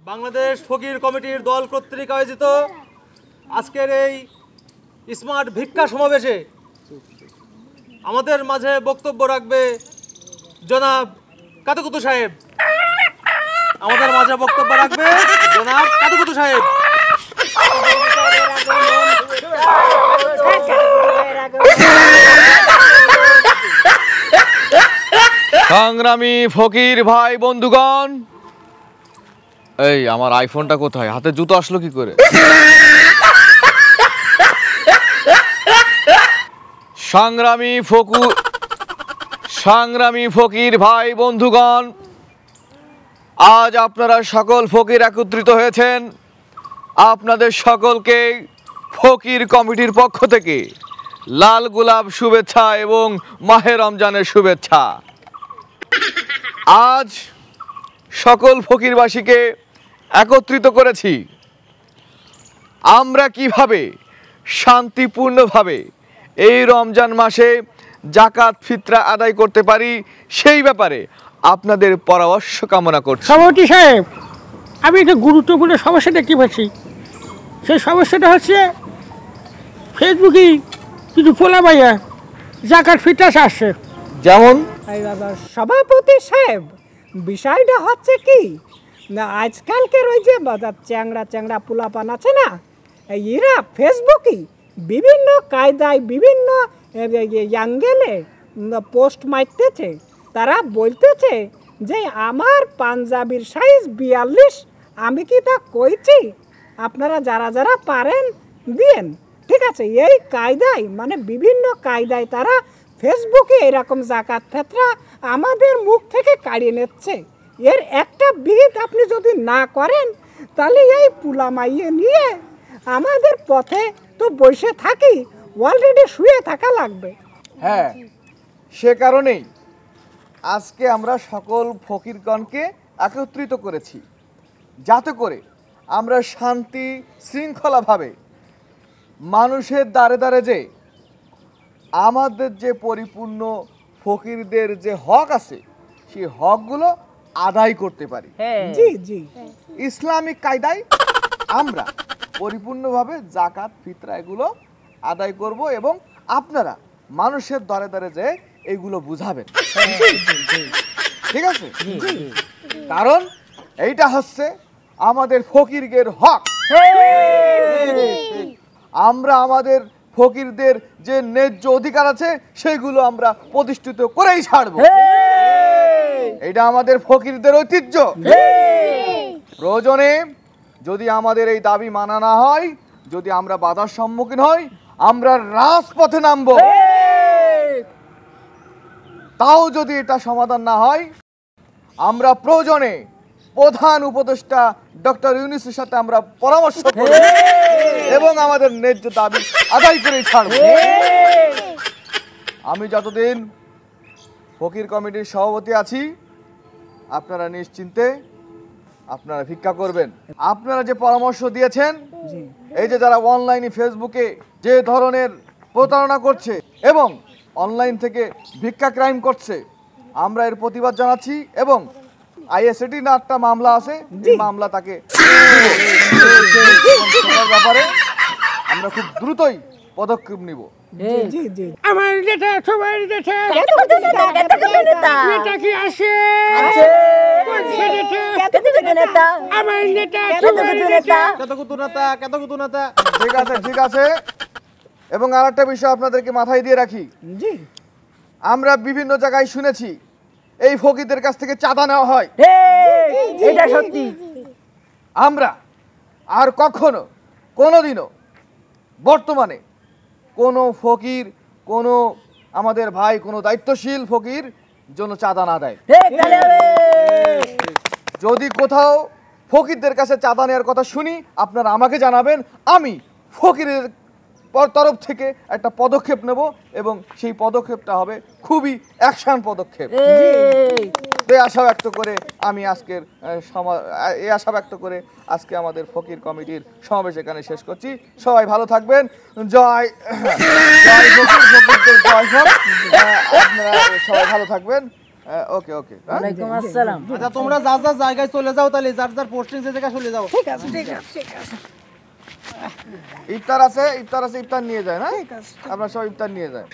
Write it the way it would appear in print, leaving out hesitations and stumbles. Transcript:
বাংলাদেশ ফকির কমিটির দল কর্তৃক আয়োজিত আজকের এই স্মার্ট ভিক্ষা সমাবেশে আমাদের মাঝে বক্তব্য রাখবে জনাব কাতুকুতু সাহেব। আমাদের মাঝে বক্তব্য রাখবে জনাব কাতুকুতু সাহেব। সংগ্রামী ফকির ভাই বন্ধুগণ, এই আমার আইফোনটা কোথায়? হাতে জুতো আসলো কি করে? সংগ্রামী ফকির ভাই বন্ধুগণ, আজ আপনারা সকল ফকির একত্রিত হয়েছেন। আপনাদের সকলকে ফকির কমিটির পক্ষ থেকে লাল গোলাপ শুভেচ্ছা এবং মাহে রমজানের শুভেচ্ছা। আজ সকল ফকিরবাসীকে একত্রিত করেছি আমরা কিভাবে শান্তিপূর্ণভাবে এই রমজান মাসে জাকাত ফিতরা আদায় করতে পারি সেই ব্যাপারে আপনাদের পরামর্শ কামনা করছি। সভাপতি সাহেব, আমি একটা গুরুত্বপূর্ণ সমস্যা দেখতে পাচ্ছি। সেই সমস্যাটা হচ্ছে ফেসবুকে কিছু পোলা ভাইয়া জাকাত ফিতরা আসছে। যেমন সভাপতি সাহেব, বিষয়টা হচ্ছে কি না, আজকালকের ওই যে চ্যাংড়া চ্যাংড়া পোলাপান আছে না, এরা ফেসবুকে বিভিন্ন কায়দায় বিভিন্ন অ্যাঙ্গেলে পোস্ট মারতেছে। তারা বলতেছে যে আমার পাঞ্জাবির সাইজ 42, আমি কি তা কইছি, আপনারা যারা যারা পারেন দিয়েন। ঠিক আছে, এই কায়দায় মানে বিভিন্ন কায়দায় তারা ফেসবুকে এরকম জাকাত ফিতরা আমাদের মুখ থেকে কাড়িয়ে নিচ্ছে। এর একটা বিহিত আপনি যদি না করেন তাহলে এই পুলামাইয়ে নিয়ে আমাদের পথে তো বসে থাকি, অলরেডি শুয়ে থাকা লাগবে। হ্যাঁ, সে কারণেই আজকে আমরা সকল ফকিরগণকে একত্রিত করেছি, যাতে করে আমরা শান্তি শৃঙ্খলাভাবে মানুষের দ্বারে দ্বারে যে আমাদের যে পরিপূর্ণ ফকিরদের যে হক আছে সেই হকগুলো আদায় করতে পারি। জি জি, ইসলামিক কায়দায় আমরা পরিপূর্ণভাবে জাকাত ফিতরা এগুলো আদায় করব এবং আপনারা মানুষের দ্বারে দ্বারে যে এইগুলো বুঝাবেন। ঠিক আছে, কারণ এইটা হচ্ছে আমাদের ফকিরদের হক। আমরা আমাদের ফকিরদের যে ন্যায্য অধিকার আছে সেগুলো আমরা প্রতিষ্ঠিত করেই ছাড়বো। এটা আমাদের ফকিরদের ঐতিহ্য। প্রয়োজনে যদি আমাদের এই দাবি মানা না হয়, যদি আমরা বাধার সম্মুখীন হই, আমরা রাজপথে নামবো। তাও যদি এটা সমাধান না হয়, আমরা প্রয়োজনে প্রধান উপদেষ্টা ডক্টর ইউনূসের সাথে আমরা পরামর্শ করব এবং আমাদের ন্যায্য দাবি আদায় করে ছাড়ব। আমি যতদিন ফকির কমিটির সভাপতি আছি, আপনারা নিশ্চিন্তে আপনারা ভিক্ষা করবেন। আপনারা যে পরামর্শ দিয়েছেন, এই যে যারা অনলাইনে ফেসবুকে যে ধরনের প্রতারণা করছে এবং অনলাইন থেকে ভিক্ষা ক্রাইম করছে, আমরা এর প্রতিবাদ জানাচ্ছি এবং আইএসএটি না একটা মামলা আছে, এই মামলা তাকে ব্যাপারে আমরা খুব দ্রুতই পদক্ষেপ নিব। জি জি, আমার নেতা সবার নেতা নেতা কি আসে? আমার নেতা সবার নেতা। কাতুকুতু নেতা। ঠিক আছে, ঠিক আছে। এবং আরেকটা বিষয় আপনাদেরকে মাথায় দিয়ে রাখি, জি, আমরা বিভিন্ন জায়গায় শুনেছি এই ফকিরদের কাছ থেকে চাঁদা নেওয়া হয়। এটা সত্যি। আমরা আর কখনো কোনোদিনও বর্তমানে কোনো ফকির, কোনো আমাদের ভাই, কোনো দায়িত্বশীল ফকির জন্য চাঁদা না দেয়। যদি কোথাও ফকিরদের কাছে চাঁদা নেওয়ার কথা শুনি, আপনারা আমাকে জানাবেন। আমি ফকিরের তরফ থেকে একটা পদক্ষেপ নেব এবং সেই পদক্ষেপটা হবে খুবই অ্যাকশন পদক্ষেপ। এই আশা ব্যক্ত করে আমি আজকের আজকে আমাদের ফকির কমিটির সমাবেশ এখানে শেষ করছি। সবাই ভালো থাকবেন। জয় জয় ফকির, ফকিরদের জয় হোক। আপনারা সবাই ভালো থাকবেন। ওকে ওকে ওয়ালাইকুম আসসালাম। আচ্ছা তোমরা যার যার জায়গায় চলে যাও, তাহলে যার যার পোস্টিং সে জায়গায় চলে যাও। ঠিক আছে ঠিক আছে ঠিক আছে ইফতার আছে ইফতার নিয়ে যায় না, ঠিক আছে আপনারা সব ইফতার নিয়ে যায়।